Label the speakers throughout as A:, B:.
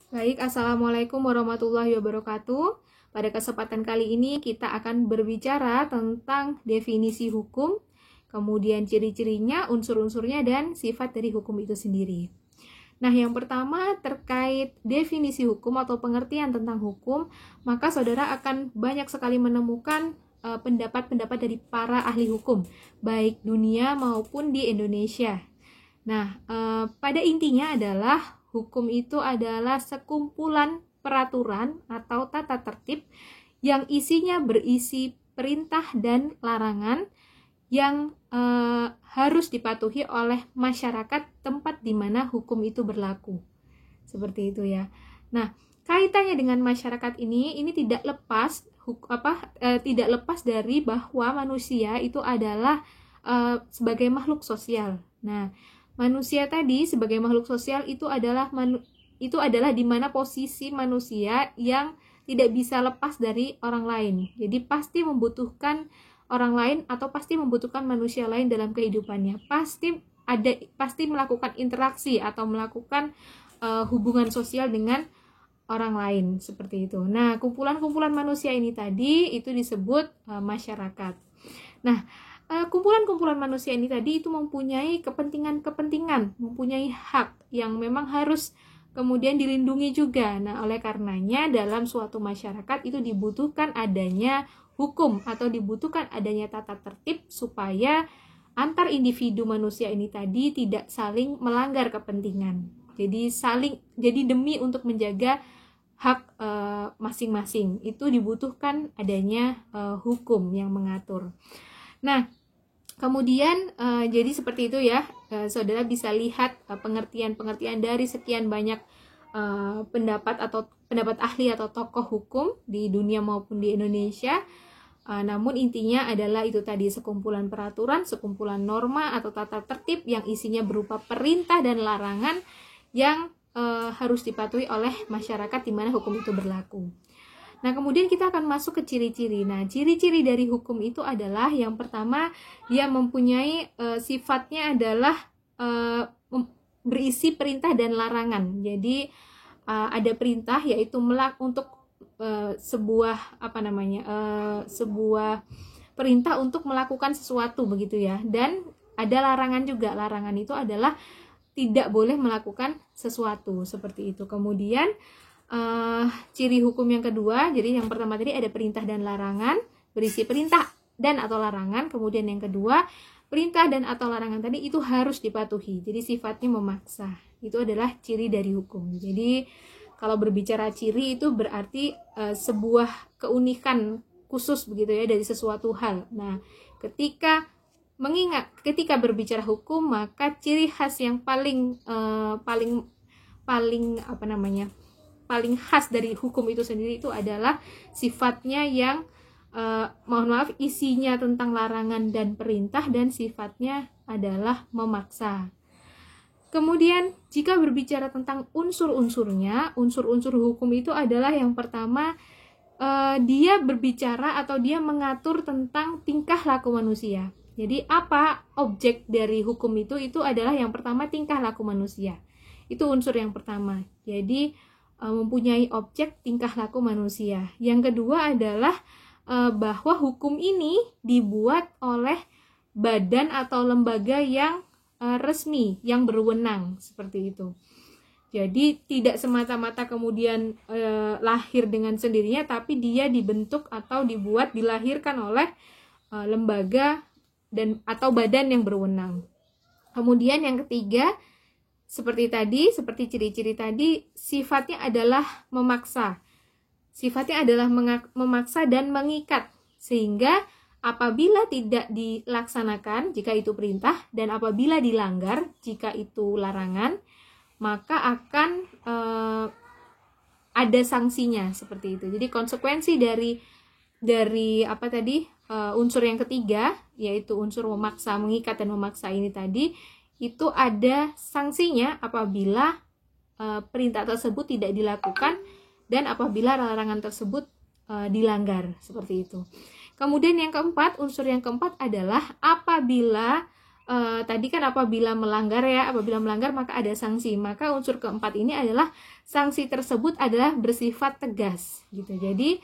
A: Baik, Assalamualaikum warahmatullahi wabarakatuh. Pada kesempatan kali ini kita akan berbicara tentang definisi hukum, kemudian ciri-cirinya, unsur-unsurnya, dan sifat dari hukum itu sendiri. Nah, yang pertama terkait definisi hukum atau pengertian tentang hukum, maka saudara akan banyak sekali menemukan pendapat-pendapat dari para ahli hukum, baik dunia maupun di Indonesia. Nah, pada intinya adalah hukum itu adalah sekumpulan peraturan atau tata tertib yang isinya berisi perintah dan larangan yang harus dipatuhi oleh masyarakat tempat di mana hukum itu berlaku. Seperti itu ya. Nah, kaitannya dengan masyarakat ini tidak lepas tidak lepas dari bahwa manusia itu adalah sebagai makhluk sosial. Nah, manusia tadi sebagai makhluk sosial itu adalah di mana posisi manusia yang tidak bisa lepas dari orang lain. Jadi pasti membutuhkan orang lain atau pasti membutuhkan manusia lain dalam kehidupannya. Pasti melakukan interaksi atau melakukan hubungan sosial dengan orang lain seperti itu. Nah, kumpulan-kumpulan manusia ini tadi itu disebut masyarakat. Nah, kumpulan-kumpulan manusia ini tadi itu mempunyai kepentingan, mempunyai hak yang memang harus kemudian dilindungi juga. Nah, oleh karenanya dalam suatu masyarakat itu dibutuhkan adanya hukum atau dibutuhkan adanya tata tertib supaya antar individu manusia ini tadi tidak saling melanggar kepentingan. Jadi demi untuk menjaga hak masing-masing itu dibutuhkan adanya hukum yang mengatur. Nah, kemudian jadi seperti itu ya, saudara bisa lihat pengertian-pengertian dari sekian banyak pendapat ahli atau tokoh hukum di dunia maupun di Indonesia. Namun intinya adalah itu tadi, sekumpulan peraturan, sekumpulan norma atau tata tertib yang isinya berupa perintah dan larangan yang harus dipatuhi oleh masyarakat di mana hukum itu berlaku. Nah, kemudian kita akan masuk ke ciri-ciri. Nah, ciri-ciri dari hukum itu adalah yang pertama, dia mempunyai sifatnya adalah berisi perintah dan larangan. Jadi ada perintah yaitu untuk sebuah perintah untuk melakukan sesuatu begitu ya. Dan ada larangan juga. Larangan itu adalah tidak boleh melakukan sesuatu seperti itu. Kemudian ciri hukum yang kedua, jadi yang pertama tadi ada perintah dan larangan, berisi perintah dan atau larangan. Kemudian yang kedua, perintah dan atau larangan tadi itu harus dipatuhi, jadi sifatnya memaksa. Itu adalah ciri dari hukum. Jadi kalau berbicara ciri itu berarti sebuah keunikan khusus begitu ya dari sesuatu hal. Nah, ketika berbicara hukum, maka ciri khas yang paling khas dari hukum itu sendiri itu adalah sifatnya yang isinya tentang larangan dan perintah, dan sifatnya adalah memaksa. Kemudian jika berbicara tentang unsur-unsurnya, unsur-unsur hukum itu adalah yang pertama, dia berbicara atau dia mengatur tentang tingkah laku manusia. Jadi apa objek dari hukum itu adalah yang pertama tingkah laku manusia. Itu unsur yang pertama. Jadi mempunyai objek tingkah laku manusia. Yang kedua adalah bahwa hukum ini dibuat oleh badan atau lembaga yang resmi, yang berwenang, seperti itu. Jadi tidak semata-mata kemudian lahir dengan sendirinya, tapi dia dibentuk atau dilahirkan oleh lembaga atau badan yang berwenang. Kemudian yang ketiga, seperti ciri-ciri tadi, sifatnya adalah memaksa. Sifatnya adalah memaksa dan mengikat, sehingga apabila tidak dilaksanakan jika itu perintah, dan apabila dilanggar jika itu larangan, maka akan ada sanksinya, seperti itu. Jadi konsekuensi dari unsur yang ketiga, yaitu unsur memaksa, mengikat dan memaksa ini tadi, itu ada sanksinya apabila perintah tersebut tidak dilakukan dan apabila larangan tersebut dilanggar, seperti itu. Kemudian yang keempat, unsur yang keempat adalah apabila tadi kan apabila melanggar maka ada sanksi. Maka unsur keempat ini adalah sanksi tersebut adalah bersifat tegas gitu. Jadi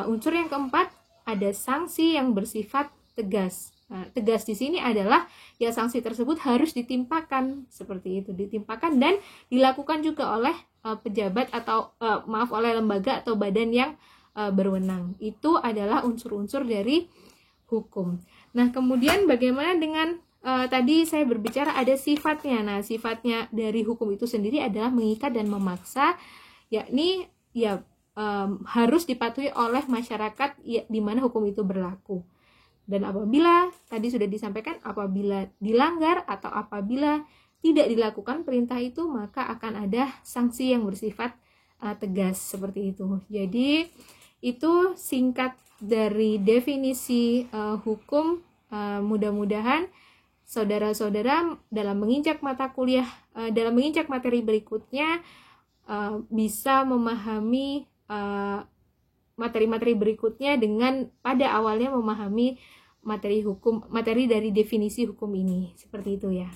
A: unsur yang keempat ada sanksi yang bersifat tegas. Nah, tegas di sini adalah ya sanksi tersebut harus ditimpakan seperti itu, ditimpakan dan dilakukan juga oleh pejabat atau oleh lembaga atau badan yang berwenang. Itu adalah unsur-unsur dari hukum. Nah, kemudian bagaimana dengan tadi saya berbicara ada sifatnya. Nah, sifatnya dari hukum itu sendiri adalah mengikat dan memaksa, yakni ya harus dipatuhi oleh masyarakat ya, di mana hukum itu berlaku. Dan apabila tadi sudah disampaikan, apabila dilanggar atau apabila tidak dilakukan perintah itu, maka akan ada sanksi yang bersifat tegas seperti itu. Jadi itu singkat dari definisi hukum. Mudah-mudahan saudara-saudara dalam menginjak mata kuliah, dalam menginjak materi berikutnya bisa memahami materi-materi berikutnya dengan pada awalnya memahami materi dari definisi hukum ini. Seperti itu ya.